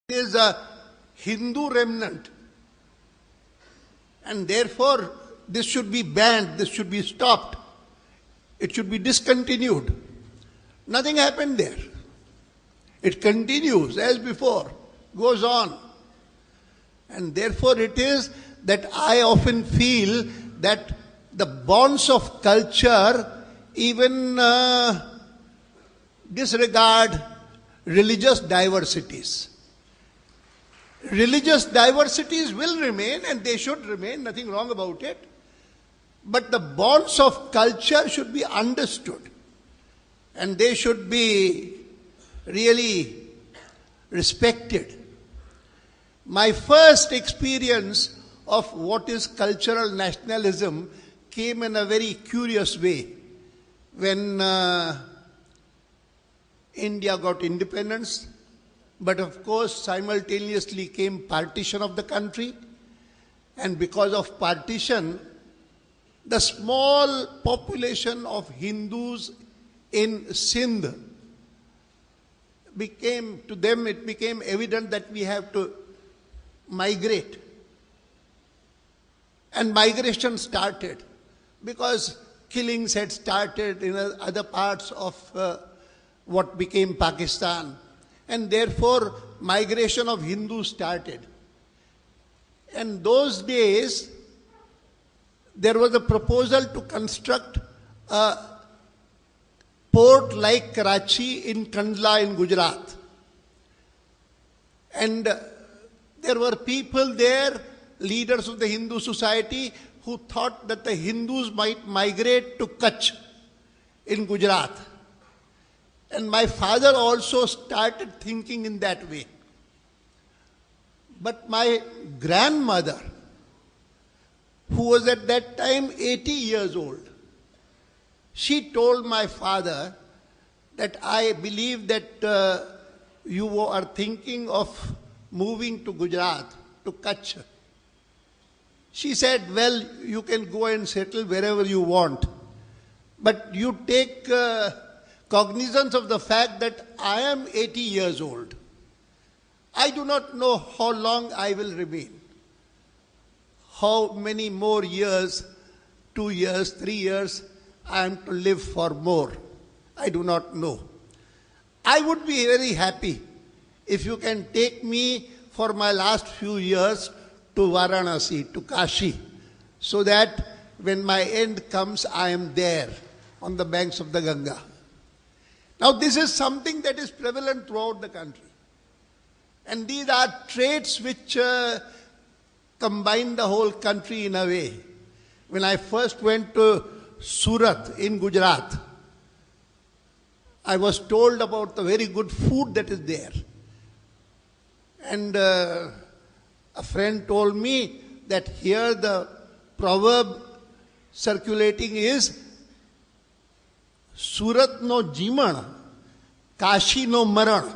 is a Hindu remnant, and therefore this should be banned, this should be stopped, it should be discontinued. Nothing happened there. It continues as before, goes on. And therefore it is that I often feel that the bonds of culture even disregard religious diversities. Religious diversities will remain, and they should remain, nothing wrong about it. But the bonds of culture should be understood, and they should be really respected. My first experience of what is cultural nationalism came in a very curious way when India got independence. But of course, simultaneously came partition of the country, and because of partition, the small population of Hindus in Sindh it became evident that we have to migrate. And migration started because killings had started in other parts of what became Pakistan. And therefore, migration of Hindus started. And those days, there was a proposal to construct a port like Karachi in Kandla in Gujarat. And there were people there, leaders of the Hindu society, who thought that the Hindus might migrate to Kutch in Gujarat. And my father also started thinking in that way. But my grandmother, who was at that time 80 years old, she told my father that I believe that you are thinking of moving to Gujarat, to Kutch. She said, well, you can go and settle wherever you want, but you take cognizance of the fact that I am 80 years old. I do not know how long I will remain. How many more years, 2 years, 3 years, I am to live for more. I do not know. I would be very happy if you can take me for my last few years to Varanasi, to Kashi, so that when my end comes, I am there on the banks of the Ganga. Now, this is something that is prevalent throughout the country. And these are traits which combine the whole country in a way. When I first went to Surat in Gujarat, I was told about the very good food that is there. And a friend told me that here the proverb circulating is Surat no Jiman, Kashi no Maran.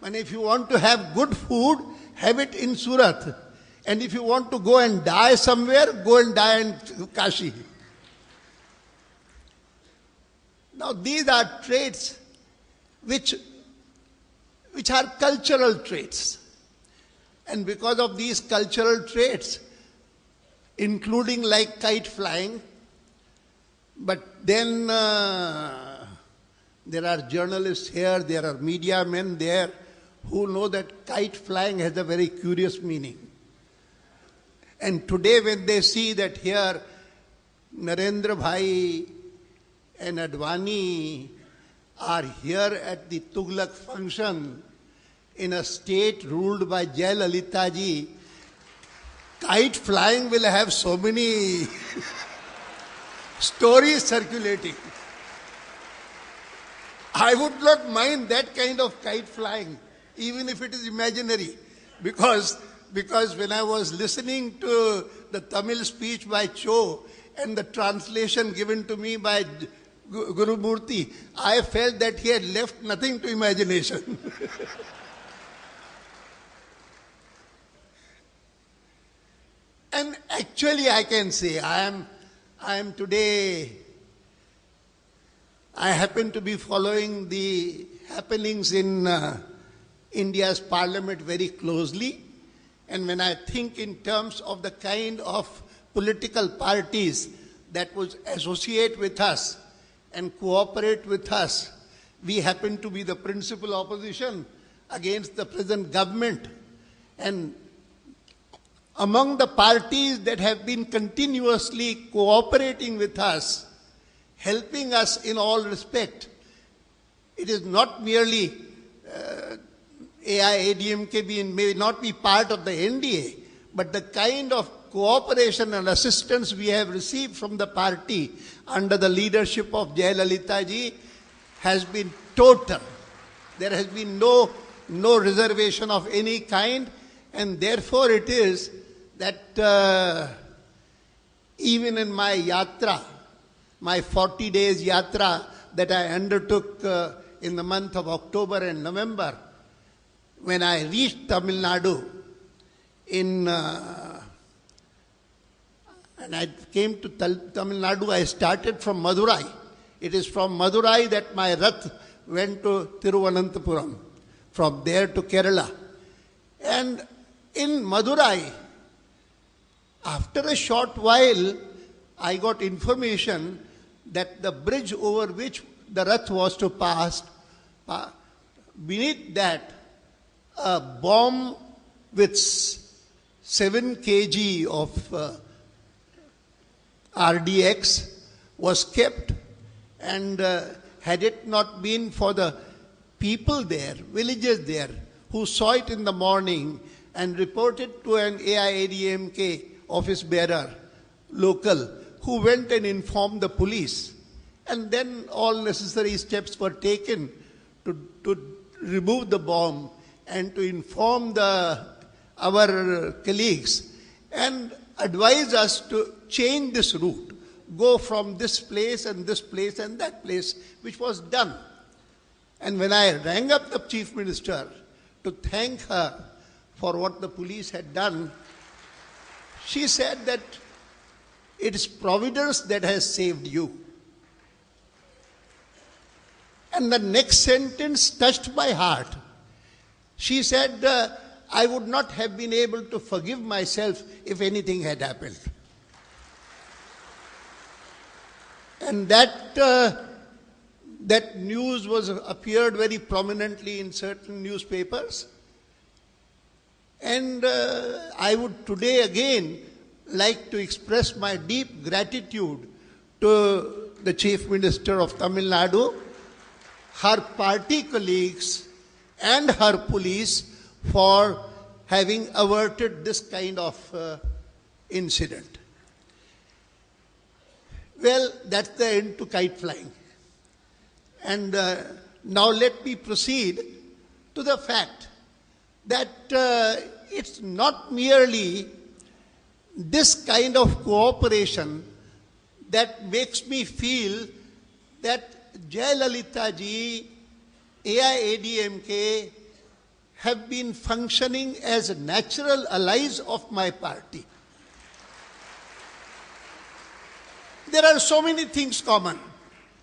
And if you want to have good food, have it in Surat. And if you want to go and die somewhere, go and die in Kashi. Now these are traits which are cultural traits. And because of these cultural traits, including like kite flying, but then there are journalists here, there are media men there who know that kite flying has a very curious meaning. And today when they see that here Narendra Bhai and Advani are here at the Tughlaq function in a state ruled by Jayalalitha ji, kite flying will have so many stories circulating. I would not mind that kind of kite flying, even if it is imaginary, because when I was listening to the Tamil speech by Cho and the translation given to me by Guru Murthy, I felt that he had left nothing to imagination. And actually I can say I am today, I happen to be following the happenings in India's parliament very closely. And when I think in terms of the kind of political parties that would associate with us and cooperate with us, we happen to be the principal opposition against the present government. And among the parties that have been continuously cooperating with us, helping us in all respect, it is not merely AIADMK may not be part of the NDA, but the kind of cooperation and assistance we have received from the party under the leadership of Jayalalitha ji has been total. There has been no reservation of any kind, and therefore it is that even in my yatra, my 40 days yatra that I undertook in the month of October and November, when I reached Tamil Nadu and I came to Tamil Nadu, I started from Madurai. It is from Madurai that my Rath went to Thiruvananthapuram, from there to Kerala. And in Madurai, after a short while, I got information that the bridge over which the Rath was to pass, beneath that, a bomb with 7 kg of RDX was kept, and had it not been for the people there, villagers there, who saw it in the morning and reported to an AIADMK office bearer, local, who went and informed the police. And then all necessary steps were taken to remove the bomb and to inform our colleagues and advise us to change this route, go from this place and that place, which was done. And when I rang up the Chief Minister to thank her for what the police had done, she said that it is Providence that has saved you. And the next sentence touched my heart. She said, I would not have been able to forgive myself if anything had happened. And that news appeared very prominently in certain newspapers. And I would today again like to express my deep gratitude to the Chief Minister of Tamil Nadu, her party colleagues and her police for having averted this kind of incident. Well, that's the end to kite flying. And now let me proceed to the fact that it's not merely this kind of cooperation that makes me feel that Jayalalitha ji, AIADMK have been functioning as natural allies of my party. There are so many things common,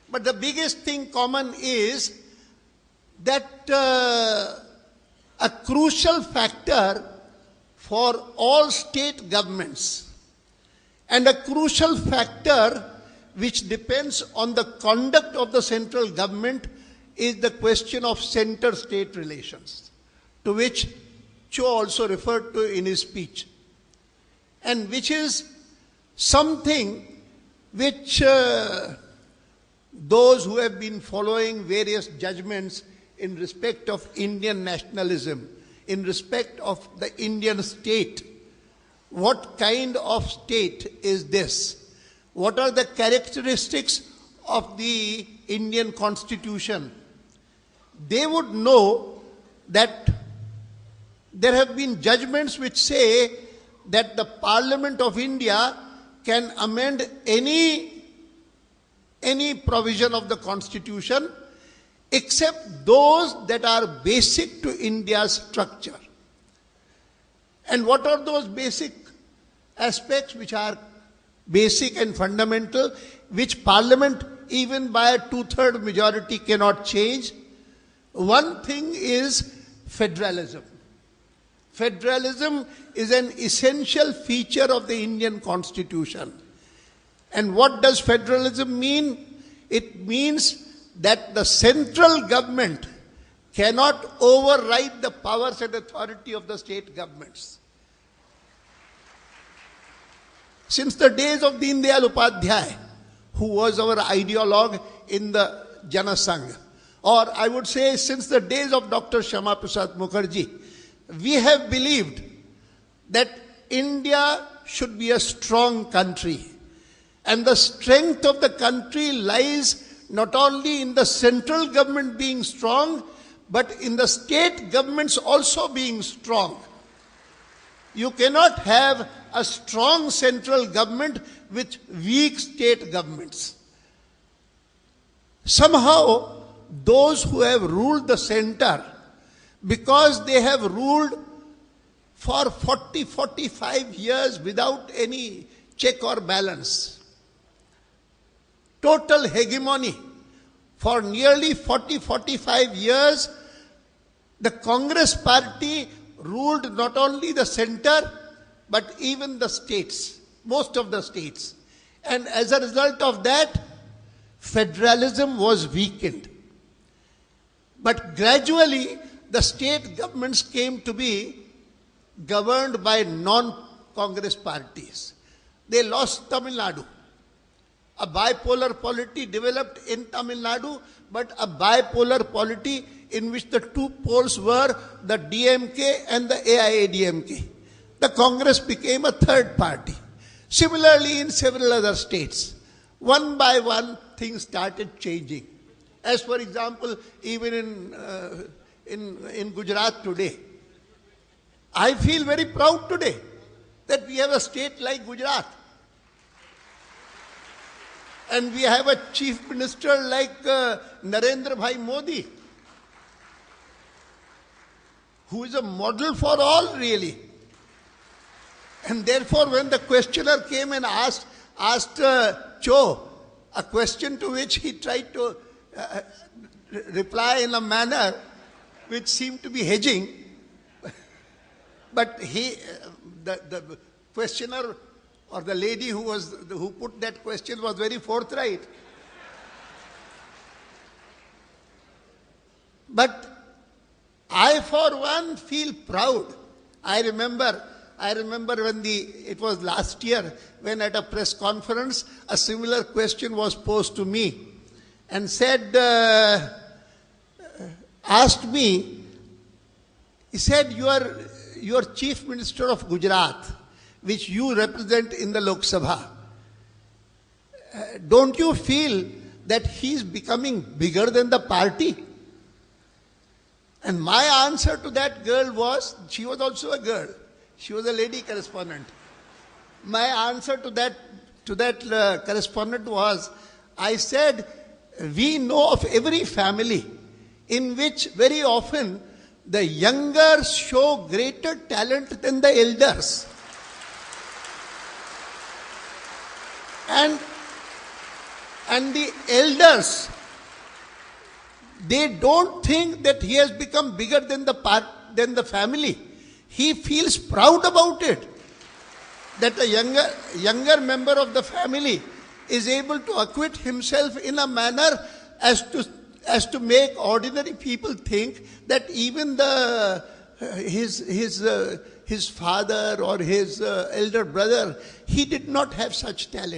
but the biggest thing common is that a crucial factor for all state governments and a crucial factor which depends on the conduct of the central government is the question of center-state relations, to which Cho also referred to in his speech, and which is something which those who have been following various judgments in respect of Indian nationalism, in respect of the Indian state, what kind of state is this? What are the characteristics of the Indian constitution? They would know that there have been judgments which say that the Parliament of India can amend any provision of the constitution except those that are basic to India's structure. And what are those basic aspects which are basic and fundamental, which Parliament even by a 2/3 majority cannot change? One thing is federalism. Federalism is an essential feature of the Indian Constitution. And what does federalism mean? It means that the central government cannot override the powers and authority of the state governments. Since the days of Deen Dayal Upadhyay, who was our ideologue in the Jana Sangh, or I would say since the days of Dr. Shyama Prasad Mukherjee, we have believed that India should be a strong country. And the strength of the country lies not only in the central government being strong, but in the state governments also being strong. You cannot have a strong central government with weak state governments. Somehow, those who have ruled the center, because they have ruled for 40-45 years without any check or balance, total hegemony, for nearly 40-45 years, the Congress party ruled not only the center, but even the states, most of the states. And as a result of that, federalism was weakened. But gradually, the state governments came to be governed by non-Congress parties. They lost Tamil Nadu. A bipolar polity developed in Tamil Nadu, but a bipolar polity in which the two poles were the DMK and the AIADMK. The Congress became a third party. Similarly, in several other states, one by one, things started changing. As for example, even in Gujarat today, I feel very proud today that we have a state like Gujarat. And we have a chief minister like Narendra Bhai Modi, who is a model for all really. And therefore, when the questioner came and asked Cho a question to which he tried to reply in a manner which seemed to be hedging, but the questioner or the lady who put that question was very forthright. But I, for one, feel proud. I remember when it was last year, when at a press conference, a similar question was posed to me and asked me, he said, you are Chief Minister of Gujarat, which you represent in the Lok Sabha. Don't you feel that he is becoming bigger than the party? And my answer to that girl was, she was also a girl. She was a lady correspondent. My answer to that correspondent was, I said, we know of every family in which very often the younger show greater talent than the elders. And the elders, they don't think that he has become bigger than the family. He feels proud about it, that a younger member of the family is able to acquit himself in a manner as to make ordinary people think that even his father or his elder brother, he did not have such talent.